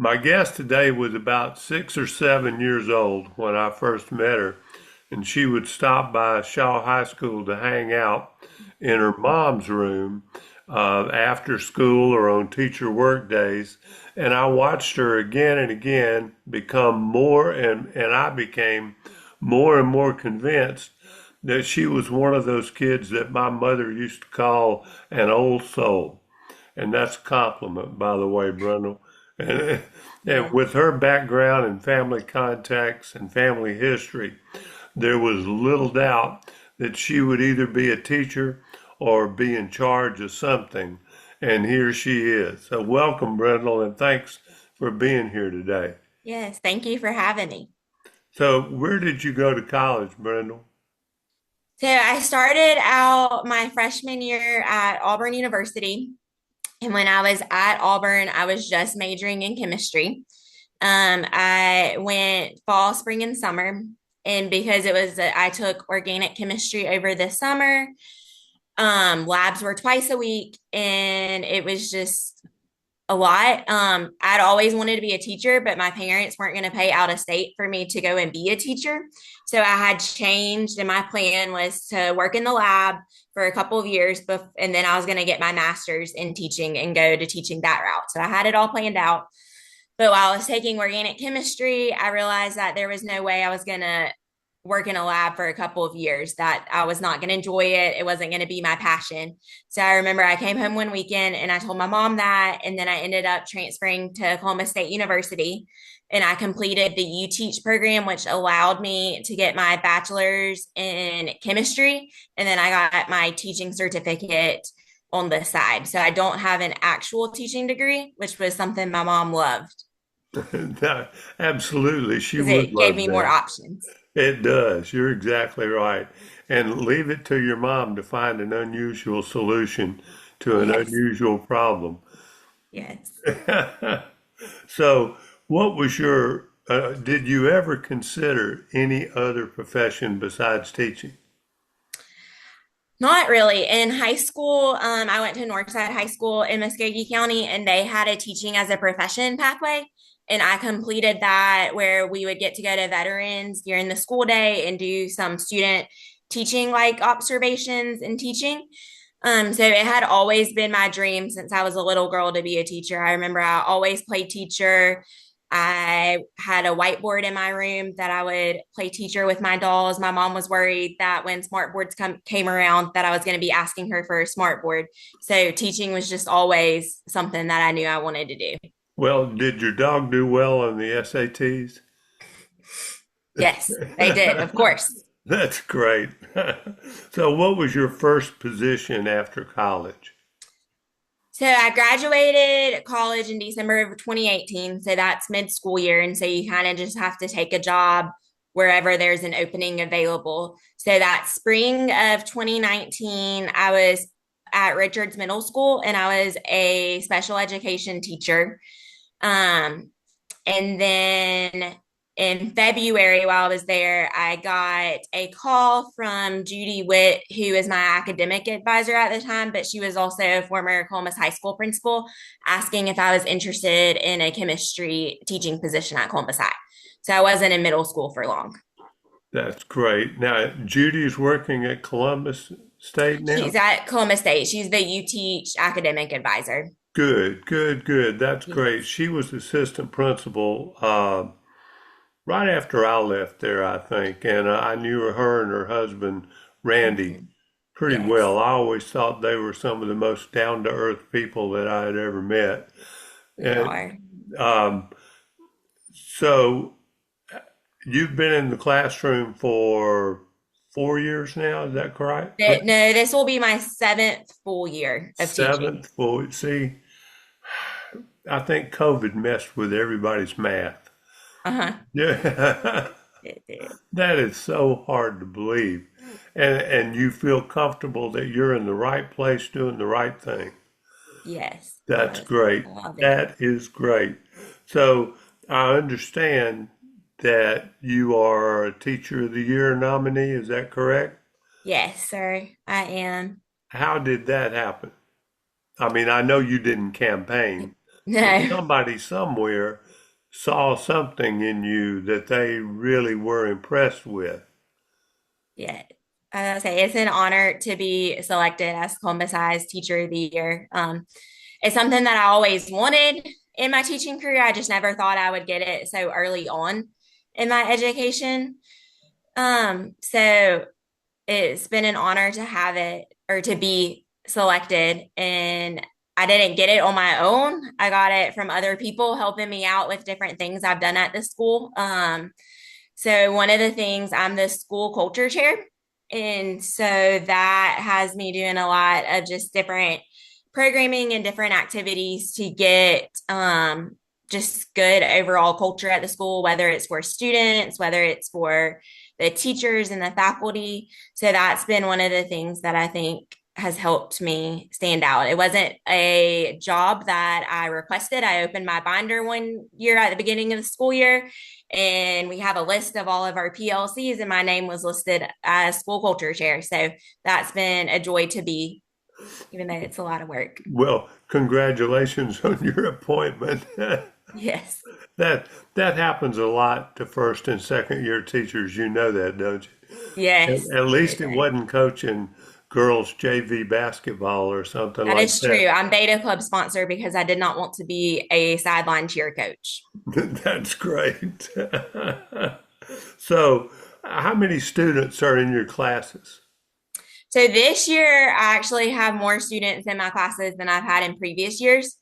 My guest today was about 6 or 7 years old when I first met her, and she would stop by Shaw High School to hang out in her mom's room after school or on teacher work days. And I watched her again and again become more, and I became more and more convinced that she was one of those kids that my mother used to call an old soul. And that's a compliment, by the way, Brendle. And, and Yeah. with her background and family contacts and family history, there was little doubt that she would either be a teacher or be in charge of something. And here she is. So welcome, Brendle, and thanks for being here today. Yes, thank you for having me. So where did you go to college, Brendle? So I started out my freshman year at Auburn University. And when I was at Auburn, I was just majoring in chemistry. I went fall, spring, and summer. And because I took organic chemistry over the summer. Labs were twice a week, and it was just a lot. I'd always wanted to be a teacher, but my parents weren't going to pay out of state for me to go and be a teacher. So I had changed, and my plan was to work in the lab for a couple of years, and then I was going to get my master's in teaching and go to teaching that route. So I had it all planned out. But while I was taking organic chemistry, I realized that there was no way I was going to work in a lab for a couple of years, that I was not going to enjoy it. It wasn't going to be my passion. So I remember I came home one weekend and I told my mom that. And then I ended up transferring to Oklahoma State University and I completed the U Teach program, which allowed me to get my bachelor's in chemistry. And then I got my teaching certificate on the side. So I don't have an actual teaching degree, which was something my mom loved Absolutely, she because would it gave love me more that. options. It does. You're exactly right. And leave it to your mom to find an unusual solution to an Yes. unusual problem. Yes. So, what was did you ever consider any other profession besides teaching? Not really. In high school, I went to Northside High School in Muskogee County, and they had a teaching as a profession pathway. And I completed that where we would get to go to veterans during the school day and do some student teaching, like observations and teaching. So it had always been my dream since I was a little girl to be a teacher. I remember I always played teacher. I had a whiteboard in my room that I would play teacher with my dolls. My mom was worried that when smart boards came around that I was going to be asking her for a smart board. So teaching was just always something that I knew I wanted to do. Well, did your dog do well on the SATs? Yes, they did, of course. That's great. So, what was your first position after college? So I graduated college in December of 2018. So that's mid school year. And so you kind of just have to take a job wherever there's an opening available. So that spring of 2019, I was at Richards Middle School and I was a special education teacher. Um, and then in February, while I was there, I got a call from Judy Witt, who is my academic advisor at the time, but she was also a former Columbus High School principal, asking if I was interested in a chemistry teaching position at Columbus High. So I wasn't in middle school for long. That's great. Now, Judy's working at Columbus State now? She's at Columbus State. She's the U Teach academic advisor. Good, good, good. That's great. Yes. She was assistant principal right after I left there, I think, and I knew her and her husband, Randy, Mhm. pretty Yes. well. I always thought they were some of the most down-to-earth people that I had ever met. They And are. um, so you've been in the classroom for 4 years now, is that correct? No, this will be my seventh full year of teaching. Seventh full. See, I think COVID messed with everybody's math. Uh-huh. Yeah. It did. That is so hard to believe. And you feel comfortable that you're in the right place doing the right thing. Yes. That's Yes. great. I love it. That is great. So I understand that you are a Teacher of the Year nominee. Is that correct? Yes, sir. I am. How did that happen? I mean, I know you didn't campaign, but No. somebody somewhere saw something in you that they really were impressed with. Yeah. I was say it's an honor to be selected as Columbus High's Teacher of the Year. It's something that I always wanted in my teaching career. I just never thought I would get it so early on in my education. So it's been an honor to have it or to be selected. And I didn't get it on my own. I got it from other people helping me out with different things I've done at the school. So one of the things, I'm the school culture chair. And so that has me doing a lot of just different programming and different activities to get just good overall culture at the school, whether it's for students, whether it's for the teachers and the faculty. So that's been one of the things that I think has helped me stand out. It wasn't a job that I requested. I opened my binder one year at the beginning of the school year, and we have a list of all of our PLCs, and my name was listed as school culture chair. So that's been a joy to be, even though it's a lot of work. Well, congratulations on your appointment. Yes. That that happens a lot to first and second year teachers. You know that, don't you? Yes, At it least it does. wasn't coaching girls JV basketball or something That like is that. true. I'm Beta Club sponsor because I did not want to be a sideline cheer coach. That's great. So, how many students are in your classes? So this year, I actually have more students in my classes than I've had in previous years.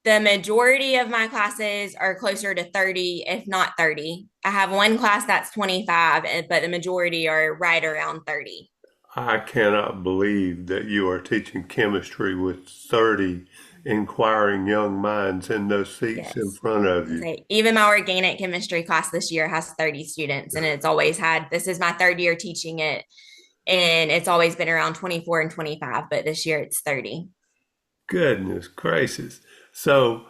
The majority of my classes are closer to 30, if not 30. I have one class that's 25, but the majority are right around 30. I cannot believe that you are teaching chemistry with 30 inquiring young minds in those seats in Yes. front of you. Okay. Even my organic chemistry class this year has 30 students, and it's always had, this is my third year teaching it, and it's always been around 24 and 25, but this year it's 30. Goodness gracious. So,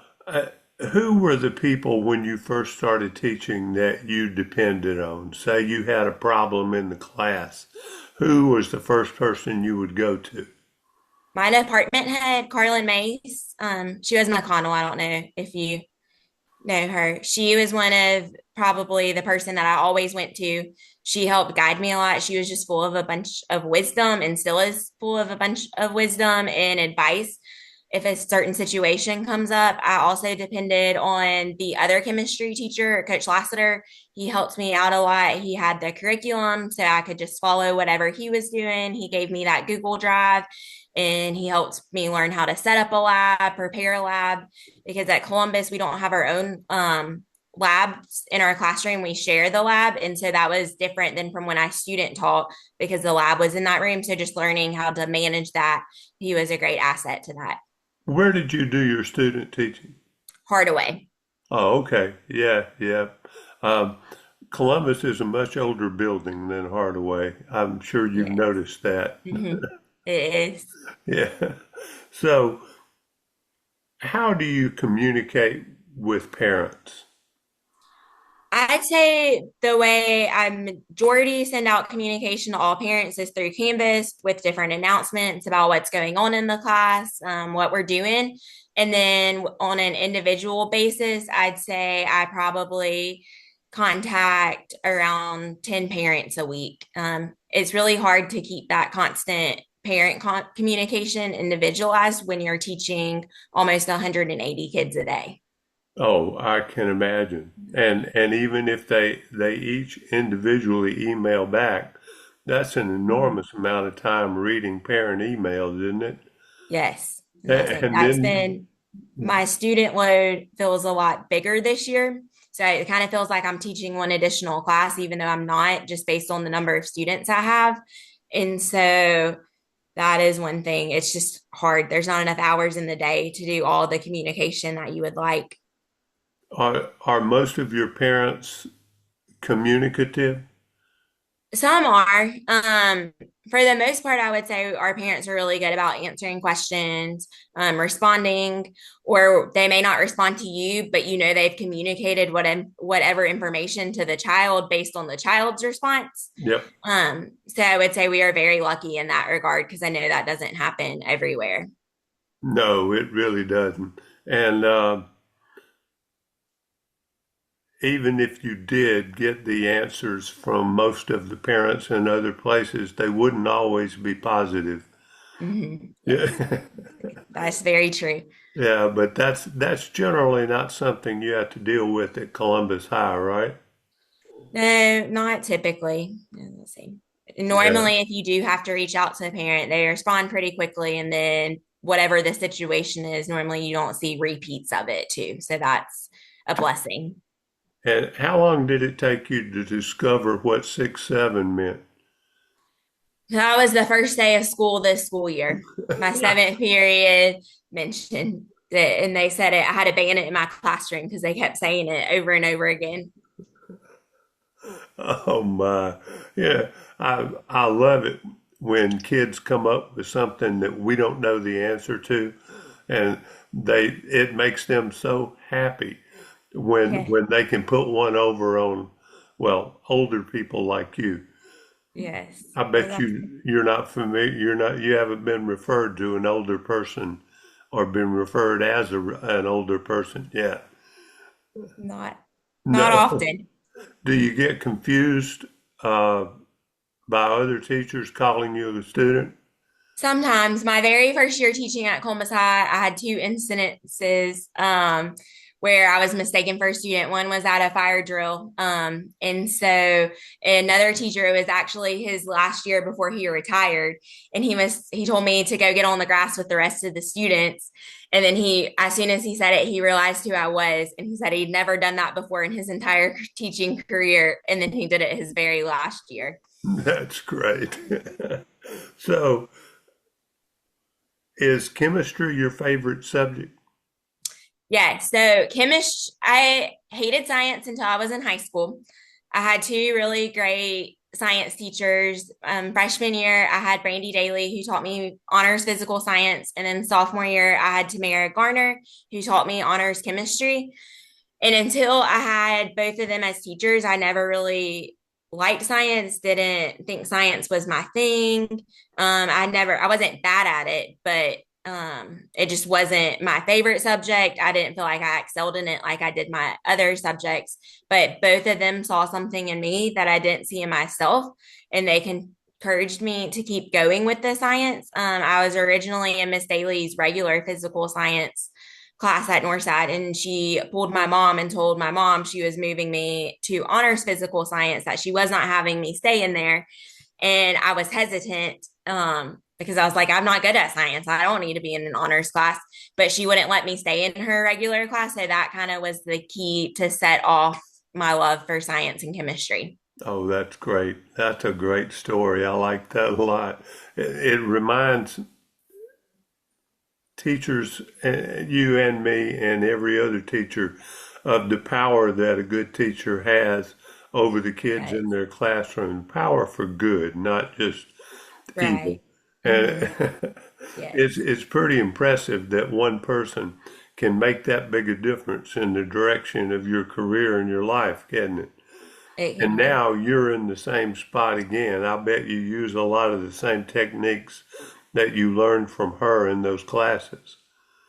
who were the people when you first started teaching that you depended on? Say you had a problem in the class. Who was the first person you would go to? My department head, Carlin Mace, she was McConnell. I don't know if you know her. She was one of probably the person that I always went to. She helped guide me a lot. She was just full of a bunch of wisdom and still is full of a bunch of wisdom and advice. If a certain situation comes up, I also depended on the other chemistry teacher, Coach Lassiter. He helped me out a lot. He had the curriculum, so I could just follow whatever he was doing. He gave me that Google Drive, and he helped me learn how to set up a lab, prepare a lab, because at Columbus, we don't have our own labs in our classroom. We share the lab. And so that was different than from when I student taught because the lab was in that room. So just learning how to manage that, he was a great asset to that. Where did you do your student teaching? Hardaway. Oh, okay. Yeah, yeah. Um, Columbus is a much older building than Hardaway. I'm sure you've Yes. noticed that. Mm-hmm. It is. Yeah. So, how do you communicate with parents? I'd say the way I majority send out communication to all parents is through Canvas with different announcements about what's going on in the class, what we're doing. And then on an individual basis, I'd say I probably contact around 10 parents a week. It's really hard to keep that constant parent communication individualized when you're teaching almost 180 kids a day. Oh, I can imagine. And even if they each individually email back, that's an Mhm. enormous amount of time reading parent emails, isn't it? Yes. And I say And that's then been my student load feels a lot bigger this year. So it kind of feels like I'm teaching one additional class, even though I'm not, just based on the number of students I have. And so that is one thing. It's just hard. There's not enough hours in the day to do all the communication that you would like. are most of your parents communicative? Some are. For the most part, I would say our parents are really good about answering questions, responding, or they may not respond to you, but you know they've communicated whatever information to the child based on the child's response. Yep. So I would say we are very lucky in that regard because I know that doesn't happen everywhere. No, it really doesn't. And even if you did get the answers from most of the parents in other places, they wouldn't always be positive. Yes, Yeah. that's very true. Yeah, but that's generally not something you have to deal with at Columbus High, right? No, not typically. Let's see. Yeah. Normally, if you do have to reach out to a parent, they respond pretty quickly, and then whatever the situation is, normally you don't see repeats of it too. So that's a blessing. And how long did it take you to discover what 6-7 meant? That was the first day of school this school year. My seventh period mentioned that, and they said it. I had to ban it in my classroom because they kept saying it over and over again. Oh my. Yeah. I love it when kids come up with something that we don't know the answer to, and it makes them so happy Yeah. when they can put one over on, well, older people like you. Yes. I bet you're not familiar, you haven't been referred to an older person or been referred as an older person yet. Not not No. often. Do you get confused uh, by other teachers calling you a student? Sometimes my very first year teaching at Columbus High, I had two incidences where I was mistaken for a student. One was at a fire drill. And so another teacher, it was actually his last year before he retired. And he told me to go get on the grass with the rest of the students. And then as soon as he said it, he realized who I was. And he said he'd never done that before in his entire teaching career. And then he did it his very last year. That's great. So, is chemistry your favorite subject? Yeah, so I hated science until I was in high school. I had two really great science teachers. Freshman year, I had Brandy Daly, who taught me honors physical science. And then sophomore year, I had Tamara Garner, who taught me honors chemistry. And until I had both of them as teachers, I never really liked science, didn't think science was my thing. I wasn't bad at it, but it just wasn't my favorite subject. I didn't feel like I excelled in it like I did my other subjects, but both of them saw something in me that I didn't see in myself, and they encouraged me to keep going with the science. I was originally in Miss Daly's regular physical science class at Northside, and she pulled my mom and told my mom she was moving me to honors physical science, that she was not having me stay in there. And I was hesitant because I was like, I'm not good at science. I don't need to be in an honors class. But she wouldn't let me stay in her regular class. So that kind of was the key to set off my love for science and chemistry. Oh, that's great. That's a great story. I like that a lot. It reminds teachers, you and me and every other teacher, of the power that a good teacher has over the kids Yes. in their classroom. Power for good, not just evil. Right. And Mm-hmm. it's Yes. it's pretty impressive that one person can make that big a difference in the direction of your career and your life, can't it? It And can be. now you're in the same spot again. I bet you use a lot of the same techniques that you learned from her in those classes.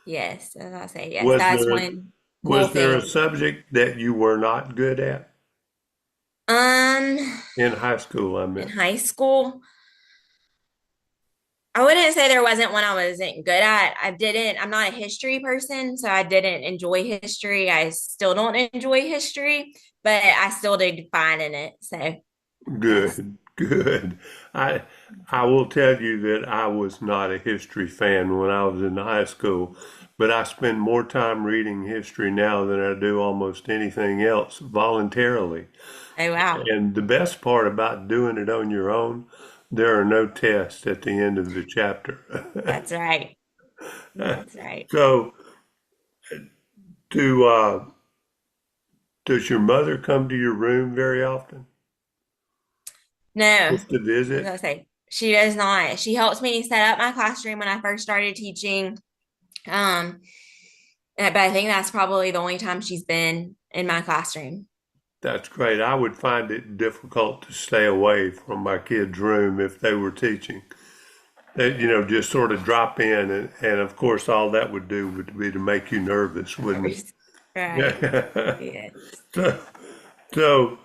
Yes. As I say, yes, Was that's there one cool was there a thing. subject that you were not good at Um, in high school, I in meant? high school, I wouldn't say there wasn't one I wasn't good at. I'm not a history person, so I didn't enjoy history. I still don't enjoy history, but I still did fine in it. So, yes. Good, good. I I will tell you that I was not a history fan when I was in high school, but I spend more time reading history now than I do almost anything else voluntarily. Oh, wow. And the best part about doing it on your own, there are no tests at the end of the chapter. That's right. That's right. So, do does your mother come to your room very often No, just to as I visit? say, she does not. She helps me set up my classroom when I first started teaching. Um, but I think that's probably the only time she's been in my classroom. That's great. I would find it difficult to stay away from my kid's room if they were teaching. Just sort of drop in, and of course, all that would do would be to make you nervous, wouldn't Right. it? Yes. So, So,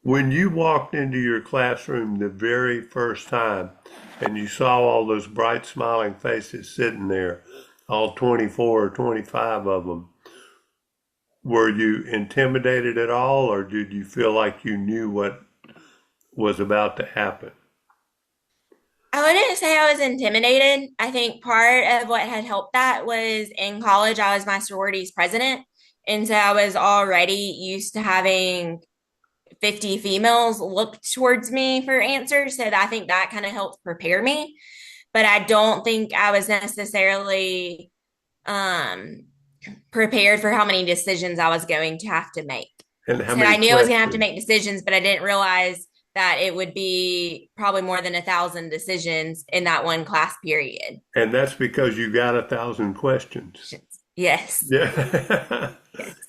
when you walked into your classroom the very first time and you saw all those bright smiling faces sitting there, all 24 or 25 of them, were you intimidated at all, or did you feel like you knew what was about to happen? I wouldn't say I was intimidated. I think part of what had helped that was in college, I was my sorority's president. And so I was already used to having 50 females look towards me for answers. So I think that kind of helped prepare me. But I don't think I was necessarily um, prepared for how many decisions I was going to have to make. And how So many I knew I was going to have to questions? make decisions, but I didn't realize that it would be probably more than 1,000 decisions in that one class period. And that's because you got 1,000 questions. Yes. Yeah.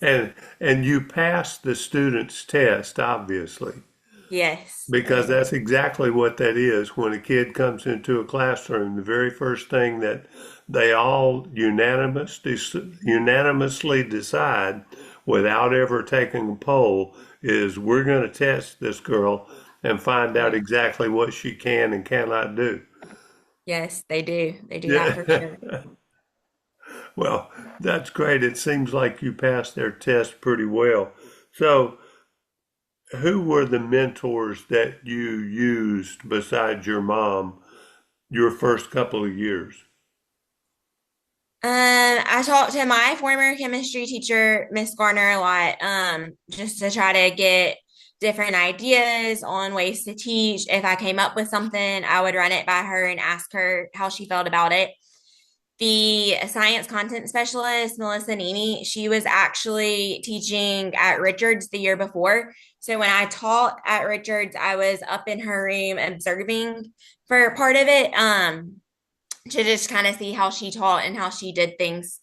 Yes. And you passed the student's test, obviously, Yes. because that's exactly what that is. When a kid comes into a classroom, the very first thing that they all unanimously decide without ever taking a poll is we're going to test this girl and find out Yeah. exactly what she can and cannot do. Yes, they do. They do that for Yeah. sure. Well, that's great. It seems like you passed their test pretty well. So, who were the mentors that you used besides your mom your first couple of years? I talked to my former chemistry teacher, Miss Garner, a lot, just to try to get different ideas on ways to teach. If I came up with something, I would run it by her and ask her how she felt about it. The science content specialist, Melissa Nemi, she was actually teaching at Richards the year before. So when I taught at Richards, I was up in her room observing for part of it. To just kind of see how she taught and how she did things.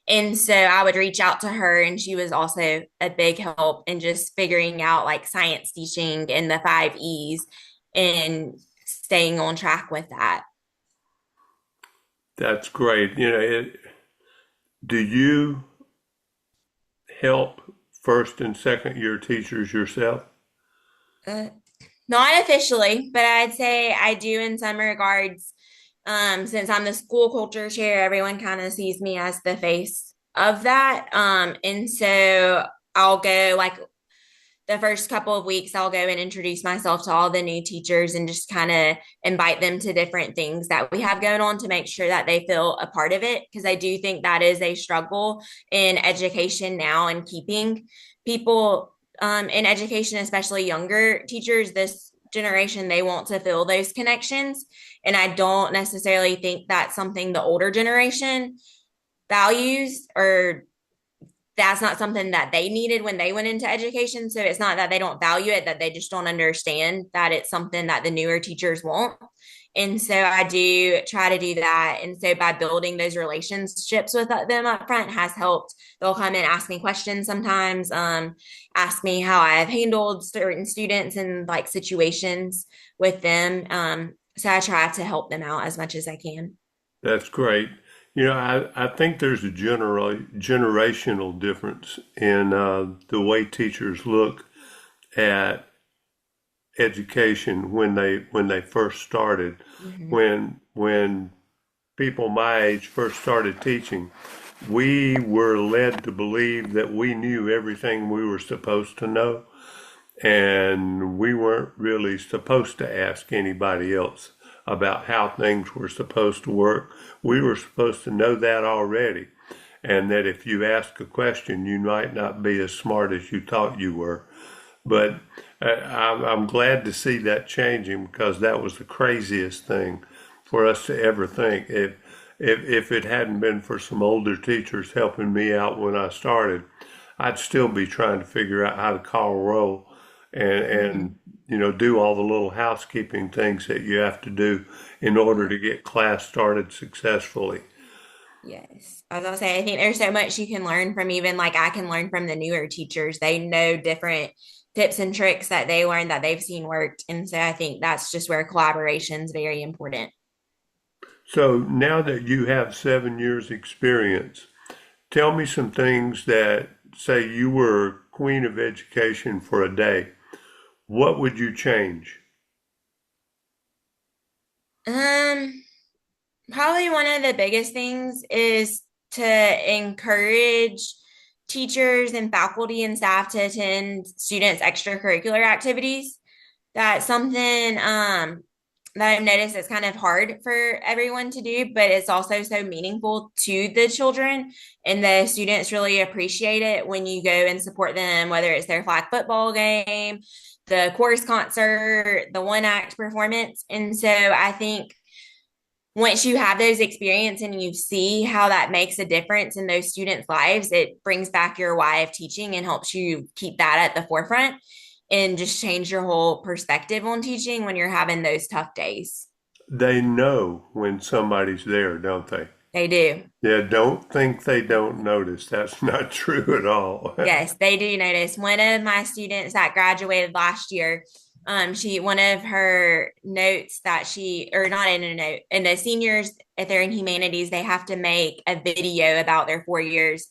And so I would reach out to her, and she was also a big help in just figuring out like science teaching and the 5 E's and staying on track with that. That's great. Do you help first and second year teachers yourself? Uh, Not officially, but I'd say I do in some regards. Since I'm the school culture chair, everyone kind of sees me as the face of that. And so I'll go like the first couple of weeks, I'll go and introduce myself to all the new teachers and just kind of invite them to different things that we have going on to make sure that they feel a part of it. Because I do think that is a struggle in education now and keeping people in education, especially younger teachers. This generation, they want to feel those connections. And I don't necessarily think that's something the older generation values, or that's not something that they needed when they went into education. So it's not that they don't value it, that they just don't understand that it's something that the newer teachers want. And so I do try to do that. And so by building those relationships with them up front has helped. They'll come in, ask me questions sometimes, ask me how I've handled certain students and like situations with them. So I try to help them out as much as I can. That's great. I think there's a generational difference in the way teachers look at education when they first started. Mm-hmm. When people my age first started teaching, we were led to believe that we knew everything we were supposed to know, and we weren't really supposed to ask anybody else about how things were supposed to work. We were supposed to know that already, and that if you ask a question, you might not be as smart as you thought you were. But I'm glad to see that changing, because that was the craziest thing for us to ever think. If it hadn't been for some older teachers helping me out when I started, I'd still be trying to figure out how to call roll and do all the little housekeeping things that you have to do in order to get class started successfully. Yes. I was gonna say, I think there's so much you can learn from, even like I can learn from the newer teachers. They know different tips and tricks that they learned that they've seen worked. And so I think that's just where collaboration is very important. So now that you have 7 years experience, tell me some things that say you were queen of education for a day, what would you change? Um, Probably one of the biggest things is to encourage teachers and faculty and staff to attend students' extracurricular activities. That's something that I've noticed is kind of hard for everyone to do, but it's also so meaningful to the children. And the students really appreciate it when you go and support them, whether it's their flag football game, the chorus concert, the one act performance. And so I think once you have those experiences and you see how that makes a difference in those students' lives, it brings back your why of teaching and helps you keep that at the forefront and just change your whole perspective on teaching when you're having those tough days. They know when somebody's there, don't they? They do. Yeah, don't think they don't notice. That's not true at all. Yes, they do notice. One of my students that graduated last year, she one of her notes that she or not in a note, and the seniors, if they're in humanities, they have to make a video about their 4 years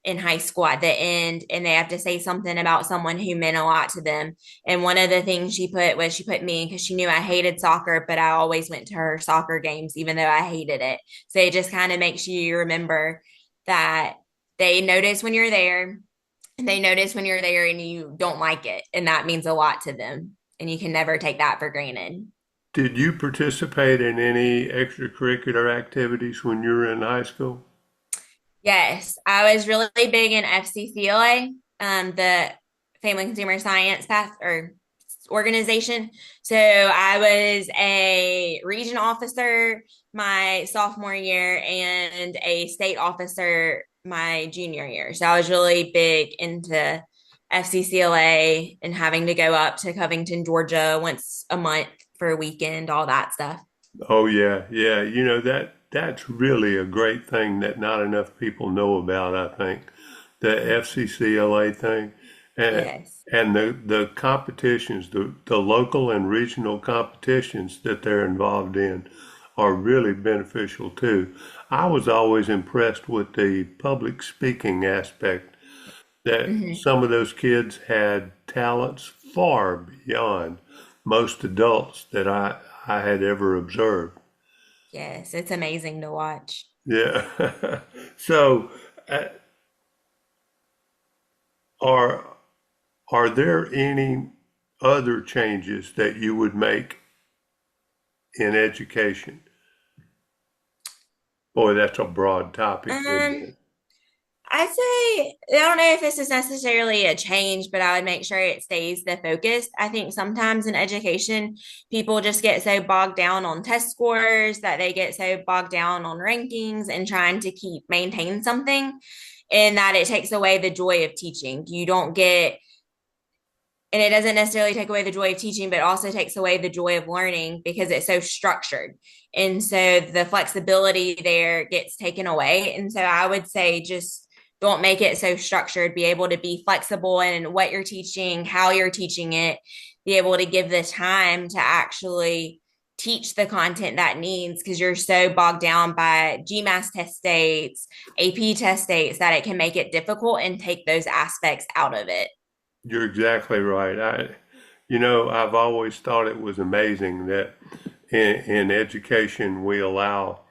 in high school at the end, and they have to say something about someone who meant a lot to them. And one of the things she put was she put me because she knew I hated soccer, but I always went to her soccer games, even though I hated it. So it just kind of makes you remember that they notice when you're there, and they notice when you're there and you don't like it, and that means a lot to them. And you can never take that for granted. Did you participate in any extracurricular activities when you were in high school? Yes, I was really big in FCCLA, the Family Consumer Science Path or organization. So I was a region officer my sophomore year and a state officer my junior year. So I was really big into FCCLA and having to go up to Covington, Georgia once a month for a weekend, all that stuff. Oh yeah, yeah. You know that's really a great thing that not enough people know about, I think. The FCCLA thing and Yes. and the competitions, the local and regional competitions that they're involved in are really beneficial too. I was always impressed with the public speaking aspect that Hmm. some of those kids had talents far beyond most adults that I had ever observed. Yes, it's amazing to watch. Yeah. So, uh, are are there any other changes that you would make in education? Boy, that's a broad topic, isn't Um, it? I'd say I don't know if this is necessarily a change, but I would make sure it stays the focus. I think sometimes in education, people just get so bogged down on test scores that they get so bogged down on rankings and trying to keep maintain something, and that it takes away the joy of teaching. You don't get and it doesn't necessarily take away the joy of teaching, but also takes away the joy of learning because it's so structured. And so the flexibility there gets taken away. And so I would say just don't make it so structured. Be able to be flexible in what you're teaching, how you're teaching it, be able to give the time to actually teach the content that needs because you're so bogged down by GMAS test dates, AP test dates that it can make it difficult and take those aspects out of it. You're exactly right. I've always thought it was amazing that in education we allow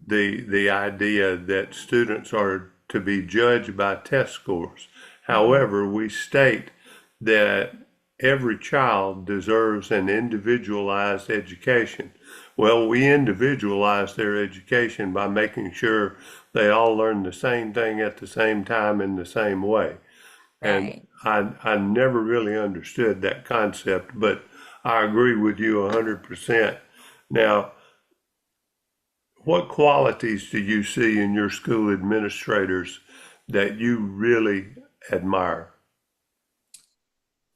the idea that students are to be judged by test scores. Mm-hmm. However, we state that every child deserves an individualized education. Well, we individualize their education by making sure they all learn the same thing at the same time in the same way. And Right. I never really understood that concept, but I agree with you 100%. Now, what qualities do you see in your school administrators that you really admire?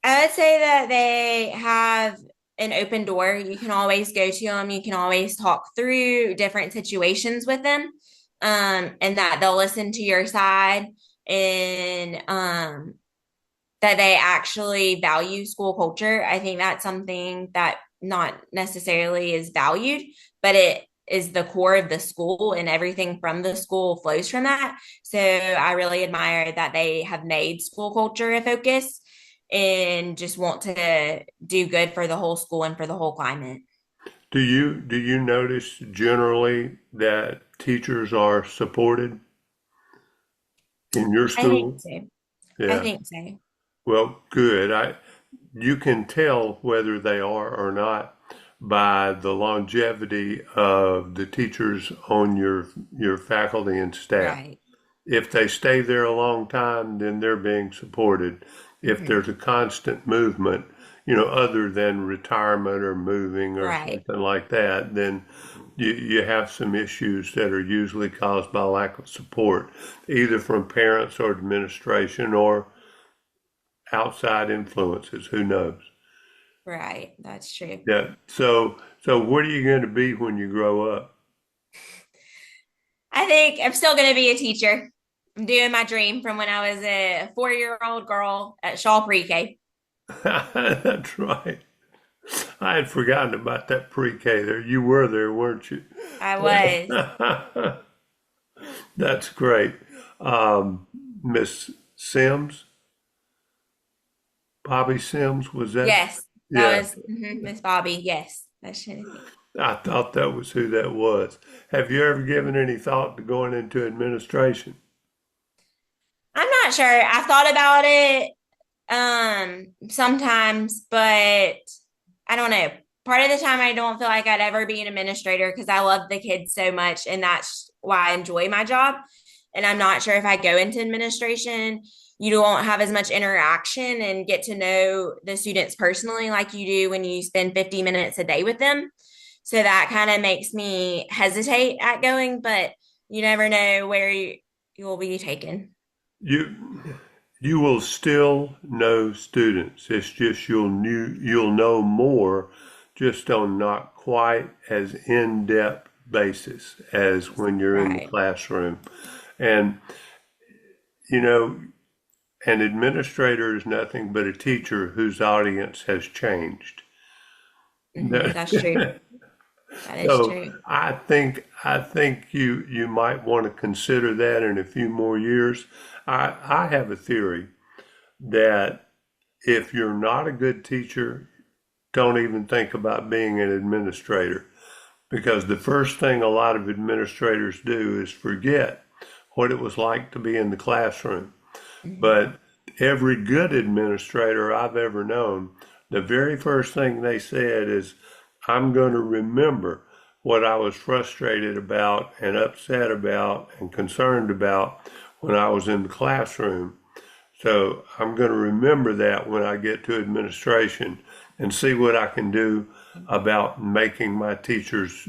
I would say that they have an open door. You can always go to them. You can always talk through different situations with them, and that they'll listen to your side and that they actually value school culture. I think that's something that not necessarily is valued, but is the core of the school, and everything from the school flows from that. So I really admire that they have made school culture a focus and just want to do good for the whole school and for the whole climate. Do you notice generally that teachers are supported in your I think school? so. I Yeah. think so. Well, good. You can tell whether they are or not by the longevity of the teachers on your faculty and staff. Right. If they stay there a long time, then they're being supported. If Mhm. there's a constant movement, other than retirement or moving or Right. something like that, then you have some issues that are usually caused by lack of support, either from parents or administration or outside influences. Who knows? Right. That's true. Yeah. So what are you going to be when you grow up? I think I'm still going to be a teacher. I'm doing my dream from when I was a 4-year-old girl at Shaw Pre-K. That's right. I had forgotten about that pre-K there. You were there, weren't you? I was. That's great. Miss Sims, Bobby Sims, was that? Yes, that Yeah, was Miss Bobby. Yes, that should be. I thought that was who that was. Have you ever given any thought to going into administration? I'm not sure. I've thought about it sometimes, but I don't know. Part of the time I don't feel like I'd ever be an administrator because I love the kids so much, and that's why I enjoy my job. And I'm not sure if I go into administration, you don't have as much interaction and get to know the students personally like you do when you spend 50 minutes a day with them. So that kind of makes me hesitate at going, but you never know where you will be taken. You you will still know students. It's just you'll know more just on not quite as in-depth basis as when you're in the Right. classroom. And you know, an administrator is nothing but a teacher whose audience has changed. That's true. That is So true. I think you might want to consider that in a few more years. I have a theory that if you're not a good teacher, don't even think about being an administrator, because the first thing a lot of administrators do is forget what it was like to be in the classroom. Mhm. But every good administrator I've ever known, the very first thing they said is, I'm going to remember what I was frustrated about and upset about and concerned about when I was in the classroom. So I'm going to remember that when I get to administration and see what I can do about making my teachers'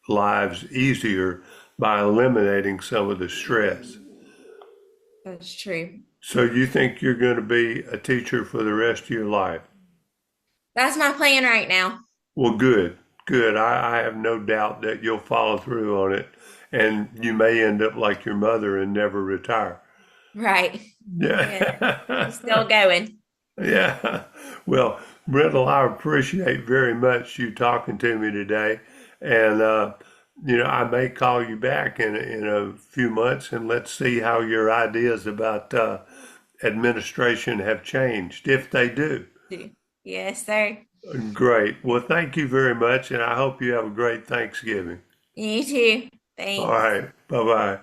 lives easier by eliminating some of the stress. That's true. So you think you're going to be a teacher for the rest of your life? That's my plan right now. Well, good, good. I have no doubt that you'll follow through on it, and you may end up like your mother and never retire. Right. Yeah. Yeah. I'm still going. Yeah. Well, Brendle, I appreciate very much you talking to me today. And, I may call you back in a few months and let's see how your ideas about administration have changed, if they do. Yes, sir. Great. Well, thank you very much. And I hope you have a great Thanksgiving. You too. All Thanks. right. Bye bye.